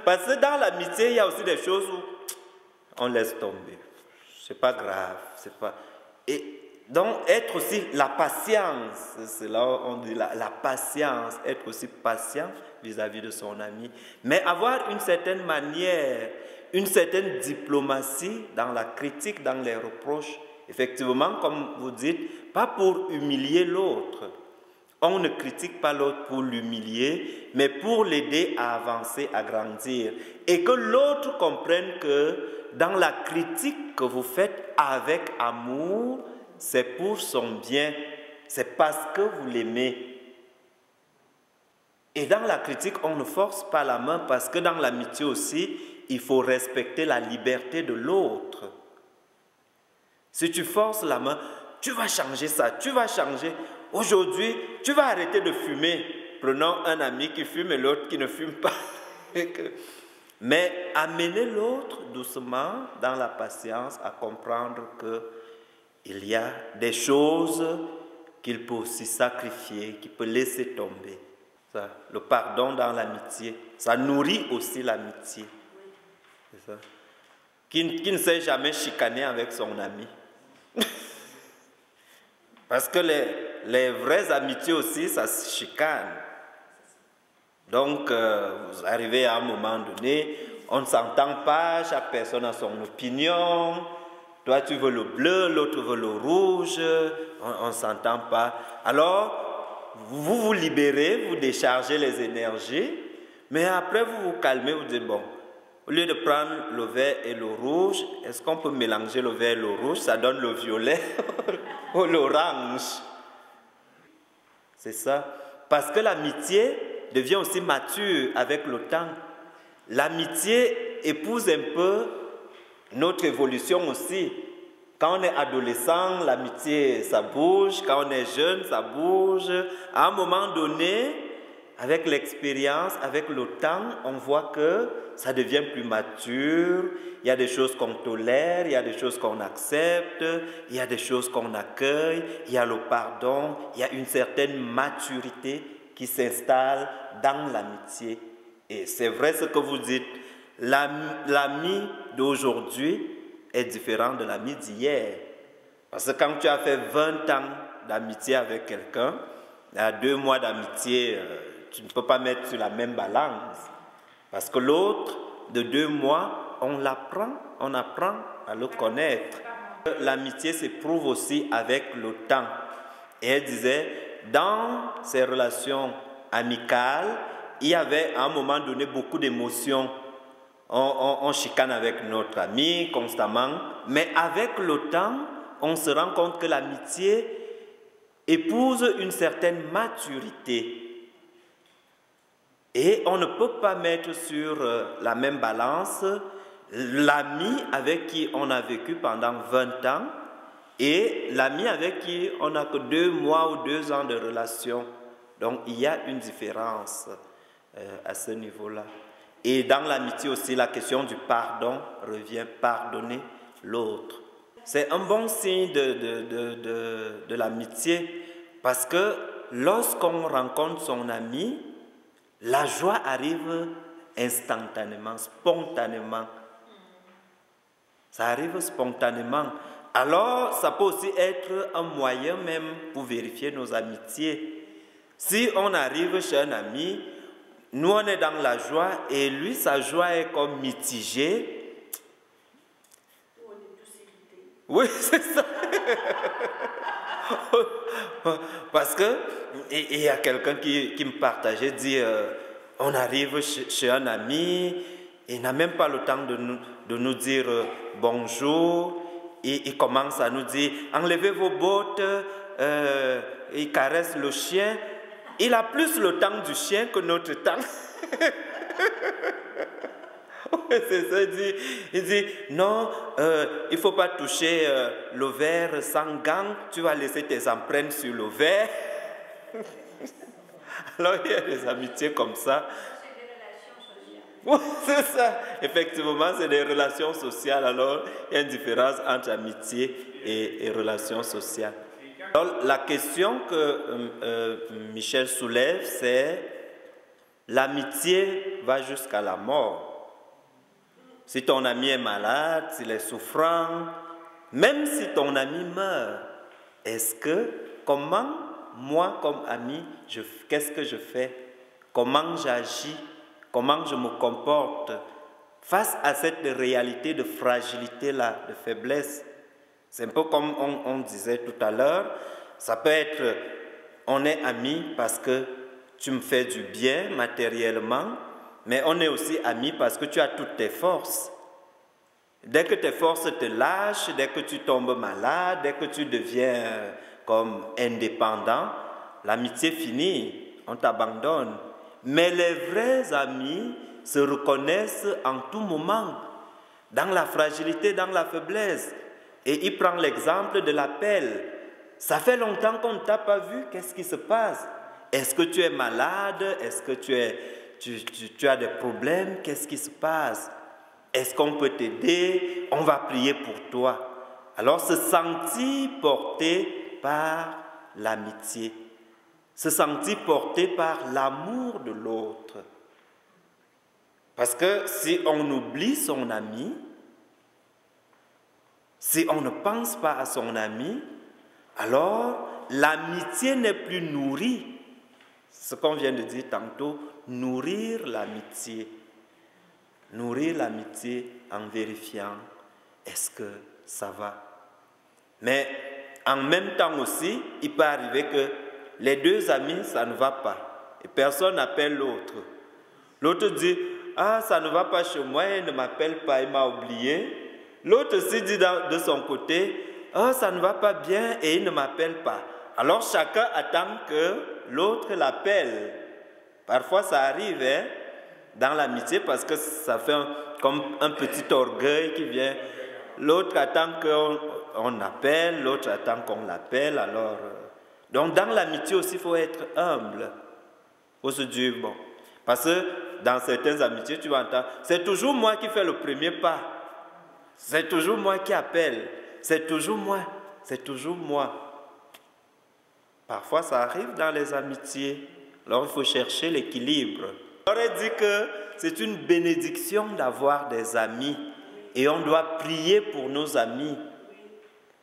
parce que dans l'amitié, il y a aussi des choses où on laisse tomber. C'est pas grave, c'est pas... Et donc, être aussi la patience, c'est là où on dit la patience, être aussi patient vis-à-vis de son ami, mais avoir une certaine manière, une certaine diplomatie dans la critique, dans les reproches. Effectivement, comme vous dites, pas pour humilier l'autre. On ne critique pas l'autre pour l'humilier, mais pour l'aider à avancer, à grandir. Et que l'autre comprenne que dans la critique que vous faites avec amour, c'est pour son bien, c'est parce que vous l'aimez. Et dans la critique, on ne force pas la main parce que dans l'amitié aussi, il faut respecter la liberté de l'autre. Si tu forces la main, tu vas changer ça, tu vas changer. Aujourd'hui, tu vas arrêter de fumer. Prenons un ami qui fume et l'autre qui ne fume pas. Mais amener l'autre doucement dans la patience à comprendre qu'il y a des choses qu'il peut aussi sacrifier, qu'il peut laisser tomber. Ça, le pardon dans l'amitié, ça nourrit aussi l'amitié. C'est ça. Qui ne s'est jamais chicané avec son ami. Parce que les vraies amitiés aussi, ça se chicane. Donc, vous arrivez à un moment donné, on ne s'entend pas, chaque personne a son opinion. Toi, tu veux le bleu, l'autre veut le rouge, on ne s'entend pas. Alors, vous vous libérez, vous déchargez les énergies, mais après vous vous calmez, vous dites, bon, au lieu de prendre le vert et le rouge, est-ce qu'on peut mélanger le vert et le rouge? Ça donne le violet ou l'orange. C'est ça. Parce que l'amitié devient aussi mature avec le temps. L'amitié épouse un peu notre évolution aussi. Quand on est adolescent, l'amitié, ça bouge. Quand on est jeune, ça bouge. À un moment donné, avec l'expérience, avec le temps, on voit que ça devient plus mature. Il y a des choses qu'on tolère, il y a des choses qu'on accepte, il y a des choses qu'on accueille, il y a le pardon, il y a une certaine maturité qui s'installe dans l'amitié. Et c'est vrai ce que vous dites, l'ami d'aujourd'hui est différent de l'ami d'hier. Parce que quand tu as fait 20 ans d'amitié avec quelqu'un, à 2 mois d'amitié, tu ne peux pas mettre sur la même balance. Parce que l'autre, de 2 mois, on apprend à le connaître. L'amitié s'éprouve aussi avec le temps. Et elle disait, dans ces relations amicales, il y avait à un moment donné beaucoup d'émotions. On chicane avec notre ami constamment, mais avec le temps, on se rend compte que l'amitié épouse une certaine maturité. Et on ne peut pas mettre sur la même balance l'ami avec qui on a vécu pendant 20 ans et l'ami avec qui on n'a que 2 mois ou 2 ans de relation. Donc il y a une différence à ce niveau-là. Et dans l'amitié aussi, la question du pardon revient, pardonner l'autre. C'est un bon signe de l'amitié parce que lorsqu'on rencontre son ami, la joie arrive instantanément, spontanément. Ça arrive spontanément. Alors, ça peut aussi être un moyen même pour vérifier nos amitiés. Si on arrive chez un ami, nous on est dans la joie et lui, sa joie est comme mitigée. Oui, c'est ça. Parce que il y a quelqu'un qui me partageait, dit, on arrive chez un ami, il n'a même pas le temps de nous dire bonjour. Il commence à nous dire, enlevez vos bottes, il caresse le chien. Il a plus le temps du chien que notre temps. C'est ça, il dit non, il ne faut pas toucher le verre sans gants, tu vas laisser tes empreintes sur le verre. Alors il y a des amitiés comme ça.
C'est des relations sociales.
Oui, c'est ça. Effectivement, c'est des relations sociales. Alors il y a une différence entre amitié et relations sociales. Alors, la question que Michel soulève, c'est l'amitié va jusqu'à la mort. Si ton ami est malade, s'il est souffrant, même si ton ami meurt, comment, moi comme ami, qu'est-ce que je fais? Comment j'agis? Comment je me comporte face à cette réalité de fragilité-là, de faiblesse? C'est un peu comme on disait tout à l'heure, ça peut être, on est amis parce que tu me fais du bien matériellement, mais on est aussi amis parce que tu as toutes tes forces. Dès que tes forces te lâchent, dès que tu tombes malade, dès que tu deviens comme indépendant, l'amitié finit, on t'abandonne. Mais les vrais amis se reconnaissent en tout moment, dans la fragilité, dans la faiblesse. Et il prend l'exemple de l'appel. Ça fait longtemps qu'on ne t'a pas vu, qu'est-ce qui se passe? Est-ce que tu es malade? Est-ce que tu as des problèmes? Qu'est-ce qui se passe? Est-ce qu'on peut t'aider? On va prier pour toi. Alors se sentir porté par l'amitié, se sentir porté par l'amour de l'autre. Parce que si on oublie son ami, si on ne pense pas à son ami, alors l'amitié n'est plus nourrie. Ce qu'on vient de dire tantôt, nourrir l'amitié. Nourrir l'amitié en vérifiant, est-ce que ça va? Mais en même temps aussi, il peut arriver que les deux amis, ça ne va pas. Et personne n'appelle l'autre. L'autre dit, ah, ça ne va pas chez moi, il ne m'appelle pas, il m'a oublié. L'autre aussi dit de son côté, ah, ça ne va pas bien et il ne m'appelle pas. Alors chacun attend que l'autre l'appelle. Parfois ça arrive, hein, dans l'amitié parce que ça fait comme un petit orgueil qui vient. L'autre attend qu'on appelle, l'autre attend qu'on l'appelle. Alors, donc dans l'amitié aussi, il faut être humble. Il faut se dire, bon, parce que dans certaines amitiés, tu vas entendre, c'est toujours moi qui fais le premier pas. C'est toujours moi qui appelle. C'est toujours moi. C'est toujours moi. Parfois, ça arrive dans les amitiés. Alors, il faut chercher l'équilibre. J'aurais dit que c'est une bénédiction d'avoir des amis. Et on doit prier pour nos amis.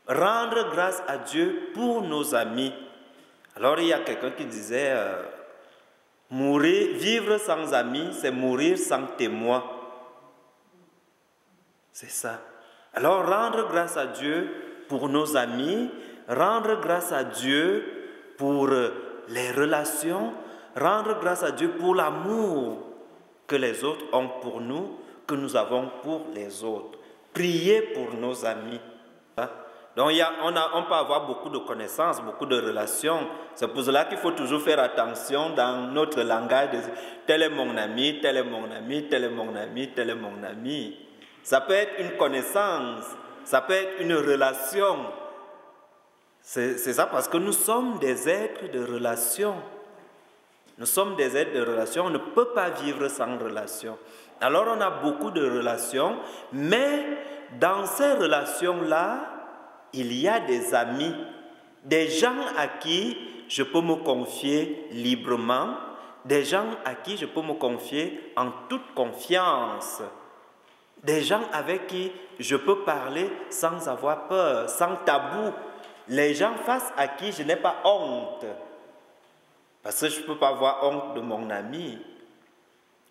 Rendre grâce à Dieu pour nos amis. Alors, il y a quelqu'un qui disait, vivre sans amis, c'est mourir sans témoin. C'est ça. Alors, rendre grâce à Dieu pour nos amis, rendre grâce à Dieu pour les relations, rendre grâce à Dieu pour l'amour que les autres ont pour nous, que nous avons pour les autres. Prier pour nos amis. Donc, on peut avoir beaucoup de connaissances, beaucoup de relations. C'est pour cela qu'il faut toujours faire attention dans notre langage de tel est mon ami, tel est mon ami, tel est mon ami, tel est mon ami. Ça peut être une connaissance, ça peut être une relation. C'est ça parce que nous sommes des êtres de relation. Nous sommes des êtres de relation, on ne peut pas vivre sans relation. Alors on a beaucoup de relations, mais dans ces relations-là, il y a des amis, des gens à qui je peux me confier librement, des gens à qui je peux me confier en toute confiance, des gens avec qui je peux parler sans avoir peur, sans tabou, les gens face à qui je n'ai pas honte, parce que je ne peux pas avoir honte de mon ami,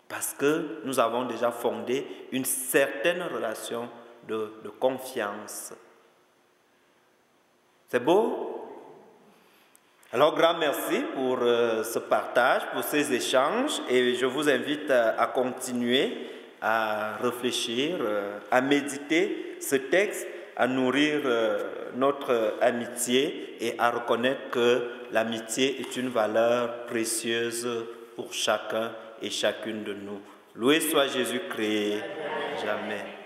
parce que nous avons déjà fondé une certaine relation de confiance. C'est beau? Alors, grand merci pour ce partage, pour ces échanges, et je vous invite à continuer à réfléchir, à méditer ce texte, à nourrir notre amitié et à reconnaître que l'amitié est une valeur précieuse pour chacun et chacune de nous. Loué soit Jésus-Christ, jamais.